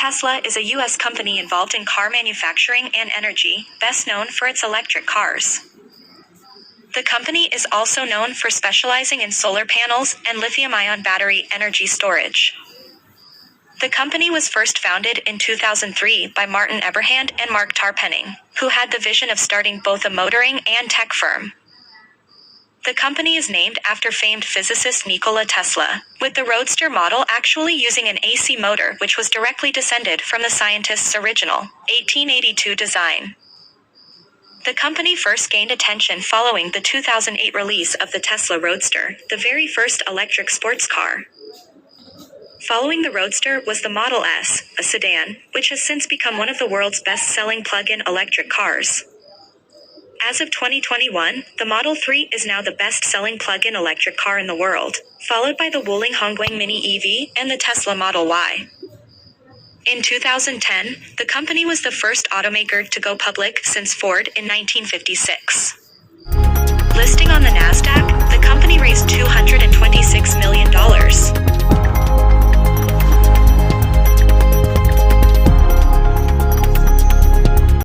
Tesla is a U.S. company involved in car manufacturing and energy, best known for its electric cars. The company is also known for specializing in solar panels and lithium-ion battery energy storage. The company was first founded in 2003 by Martin Eberhand and Marc Tarpenning, who had the vision of starting both a motoring and tech firm. The company is named after famed physicist Nikola Tesla, with the Roadster model actually using an AC motor which was directly descended from the scientist's original, 1882 design. The company first gained attention following the 2008 release of the Tesla Roadster, the very first electric sports car. Following the Roadster was the Model S, a sedan, which has since become one of the world's best-selling plug-in electric cars. As of 2021, the Model 3 is now the best-selling plug-in electric car in the world, followed by the Wuling HongGuang Mini EV and the Tesla Model Y. In 2010, the company was the first automaker to go public since Ford in 1956. Listing on the Nasdaq,